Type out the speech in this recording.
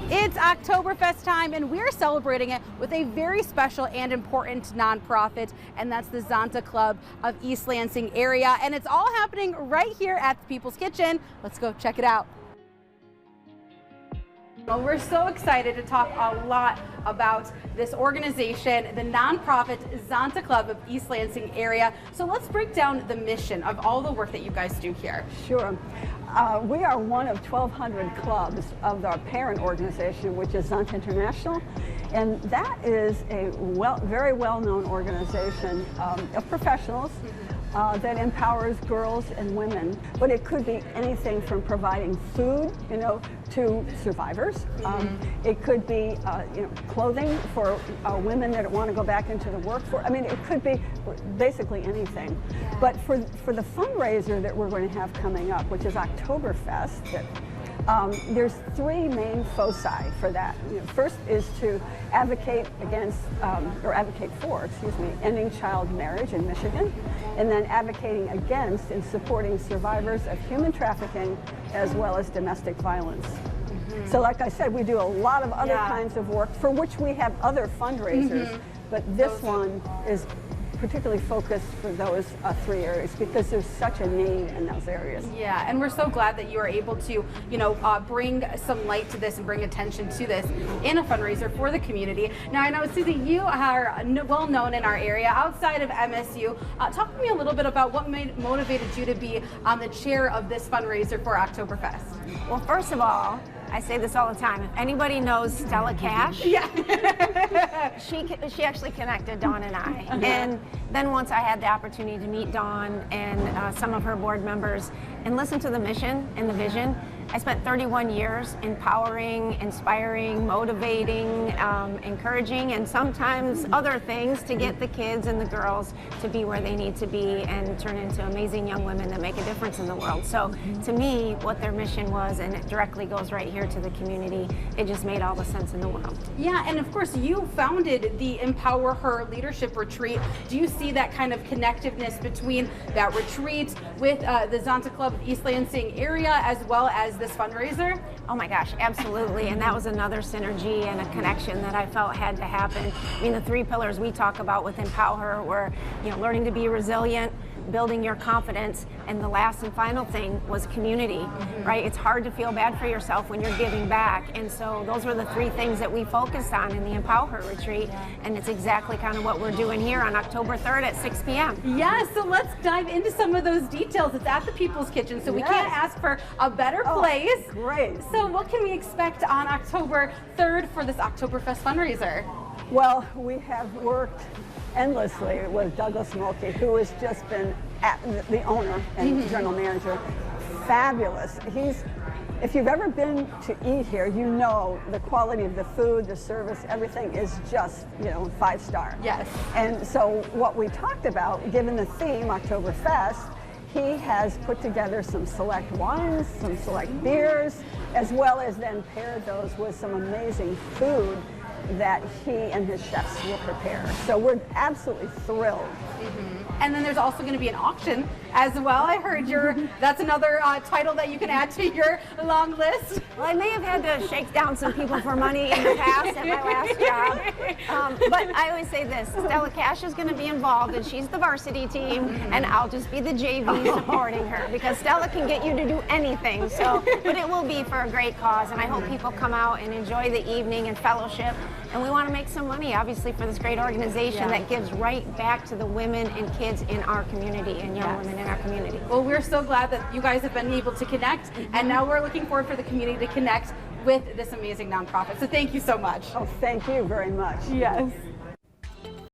It's Oktoberfest time, and we're celebrating it with a very special and important nonprofit, and that's the Zonta Club of East Lansing Area. And it's all happening right here at the People's Kitchen. Let's go check it out. Well, we're so excited to talk a lot about this organization, the nonprofit Zonta Club of East Lansing Area. So let's break down the mission of all the work that you guys do here. Sure. We are one of 1,200 clubs of our parent organization, which is Zonta International, and that is a very well-known organization of professionals that empowers girls and women. But it could be anything from providing food, to survivors. It could be, clothing for women that want to go back into the workforce. I mean, it could be basically anything. Yeah. But for the fundraiser that we're going to have coming up, which is Oktoberfest, there's three main foci for that. First is to advocate for ending child marriage in Michigan, and then advocating against and supporting survivors of human trafficking as well as domestic violence. So like I said, we do a lot of other kinds of work for which we have other fundraisers, but this one is particularly focused for those three areas because there's such a need in those areas. Yeah, and we're so glad that you are able to, bring some light to this and bring attention to this in a fundraiser for the community. Now, I know, Susie, you are well known in our area outside of MSU. Talk to me a little bit about what motivated you to be on the chair of this fundraiser for Oktoberfest. Well, first of all, I say this all the time. If anybody knows Stella Cash, she actually connected Dawn and I. And then once I had the opportunity to meet Dawn and some of her board members and listen to the mission and the vision, I spent 31 years empowering, inspiring, motivating, encouraging, and sometimes other things to get the kids and the girls to be where they need to be and turn into amazing young women that make a difference in the world. So to me, what their mission was, and it directly goes right here to the community, it just made all the sense in the world. Yeah, and of course you founded the Empower Her Leadership Retreat. Do you see that kind of connectiveness between that retreat with the Zonta Club of East Lansing Area as well as this fundraiser? Oh my gosh, absolutely. And that was another synergy and a connection that I felt had to happen. I mean, the three pillars we talk about with Empower Her were, learning to be resilient, building your confidence, and the last and final thing was community, right? It's hard to feel bad for yourself when you're giving back, and so those were the three things that we focused on in the Empower Her retreat, and it's exactly kind of what we're doing here on October 3rd at 6 p.m. Yeah, so let's dive into some of those details. It's at the People's Kitchen, so we can't ask for a better place. Great. So what can we expect on October 3rd for this Oktoberfest fundraiser? Well, we have worked endlessly with Douglas Mulkey, who has just been the owner and general manager. Fabulous. If you've ever been to eat here, you know the quality of the food, the service, everything is just, 5-star. Yes. And so what we talked about, given the theme, Oktoberfest, he has put together some select wines, some select beers, as well as then paired those with some amazing food that he and his chefs will prepare. So we're absolutely thrilled. And then there's also going to be an auction as well. I heard that's another title that you can add to your long list. Well, I may have had to shake down some people for money in the past at my last job. But I always say this, Stella Cash is going to be involved, and she's the varsity team, and I'll just be the JV supporting her, because Stella can get you to do anything. But it will be for a great cause, and I hope people come out and enjoy the evening and fellowship. And we want to make some money, obviously, for this great organization that gives right back to the women and kids in our community and young women in our community. Well, we're so glad that you guys have been able to connect, and now we're looking forward for the community to connect with this amazing nonprofit. So thank you so much. Oh, thank you very much. Yes.